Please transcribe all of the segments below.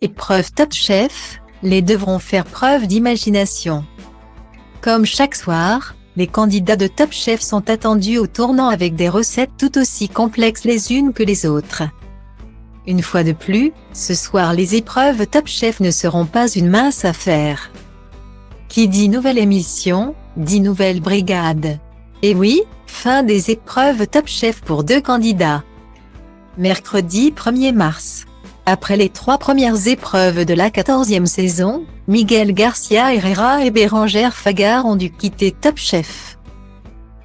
Épreuve Top Chef, les devront faire preuve d'imagination. Comme chaque soir, les candidats de Top Chef sont attendus au tournant avec des recettes tout aussi complexes les unes que les autres. Une fois de plus, ce soir les épreuves Top Chef ne seront pas une mince affaire. Qui dit nouvelle émission, dit nouvelle brigade. Et oui, fin des épreuves Top Chef pour 2 candidats. Mercredi 1er mars. Après les 3 premières épreuves de la 14e saison, Miguel Garcia Herrera et Bérangère Fagard ont dû quitter Top Chef.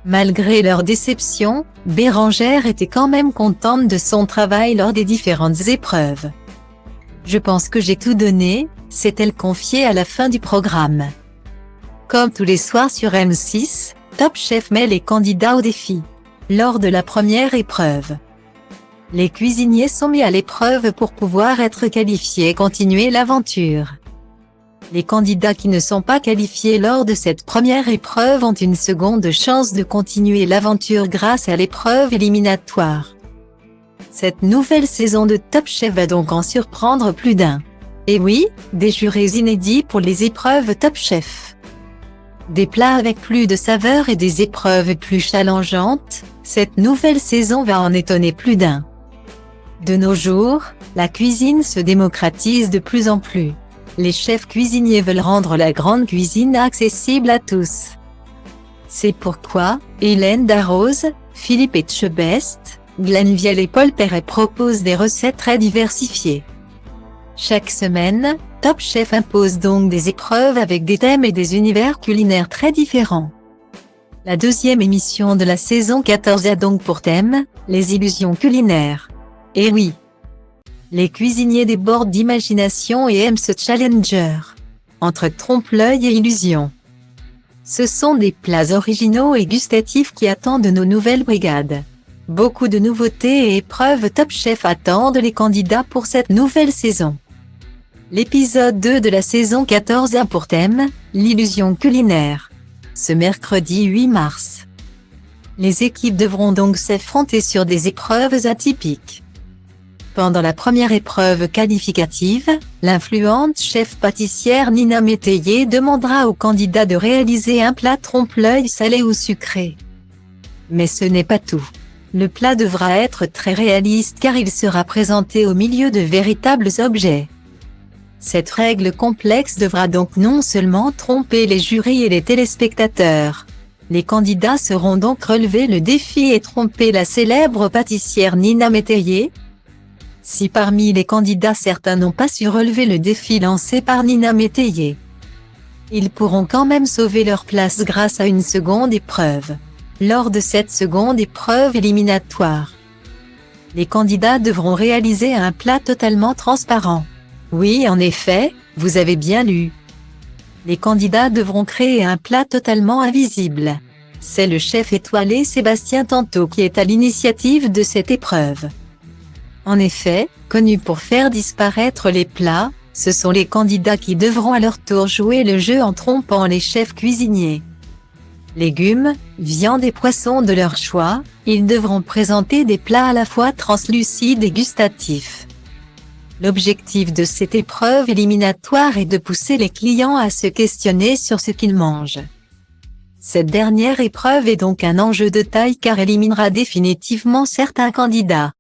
Malgré leur déception, Bérangère était quand même contente de son travail lors des différentes épreuves. « Je pense que j'ai tout donné », s'est-elle confiée à la fin du programme. Comme tous les soirs sur M6, Top Chef met les candidats au défi. Lors de la première épreuve, les cuisiniers sont mis à l'épreuve pour pouvoir être qualifiés et continuer l'aventure. Les candidats qui ne sont pas qualifiés lors de cette première épreuve ont une seconde chance de continuer l'aventure grâce à l'épreuve éliminatoire. Cette nouvelle saison de Top Chef va donc en surprendre plus d'un. Et oui, des jurés inédits pour les épreuves Top Chef. Des plats avec plus de saveur et des épreuves plus challengeantes, cette nouvelle saison va en étonner plus d'un. De nos jours, la cuisine se démocratise de plus en plus. Les chefs cuisiniers veulent rendre la grande cuisine accessible à tous. C'est pourquoi, Hélène Darroze, Philippe Etchebest, Glenn Vielle et Paul Perret proposent des recettes très diversifiées. Chaque semaine, Top Chef impose donc des épreuves avec des thèmes et des univers culinaires très différents. La 2e émission de la saison 14 a donc pour thème, les illusions culinaires. Et oui, les cuisiniers débordent d'imagination et aiment ce challenger. Entre trompe-l'œil et illusion. Ce sont des plats originaux et gustatifs qui attendent nos nouvelles brigades. Beaucoup de nouveautés et épreuves Top Chef attendent les candidats pour cette nouvelle saison. L'épisode 2 de la saison 14 a pour thème, l'illusion culinaire. Ce mercredi 8 mars. Les équipes devront donc s'affronter sur des épreuves atypiques. Pendant la première épreuve qualificative, l'influente chef pâtissière Nina Métayer demandera aux candidats de réaliser un plat trompe-l'œil salé ou sucré. Mais ce n'est pas tout. Le plat devra être très réaliste car il sera présenté au milieu de véritables objets. Cette règle complexe devra donc non seulement tromper les jurys et les téléspectateurs. Les candidats seront donc relevés le défi et tromper la célèbre pâtissière Nina Métayer. Si parmi les candidats certains n'ont pas su relever le défi lancé par Nina Métayer, ils pourront quand même sauver leur place grâce à une seconde épreuve. Lors de cette seconde épreuve éliminatoire, les candidats devront réaliser un plat totalement transparent. Oui, en effet, vous avez bien lu. Les candidats devront créer un plat totalement invisible. C'est le chef étoilé Sébastien Tanto qui est à l'initiative de cette épreuve. En effet, connus pour faire disparaître les plats, ce sont les candidats qui devront à leur tour jouer le jeu en trompant les chefs cuisiniers. Légumes, viande et poissons de leur choix, ils devront présenter des plats à la fois translucides et gustatifs. L'objectif de cette épreuve éliminatoire est de pousser les clients à se questionner sur ce qu'ils mangent. Cette dernière épreuve est donc un enjeu de taille car éliminera définitivement certains candidats.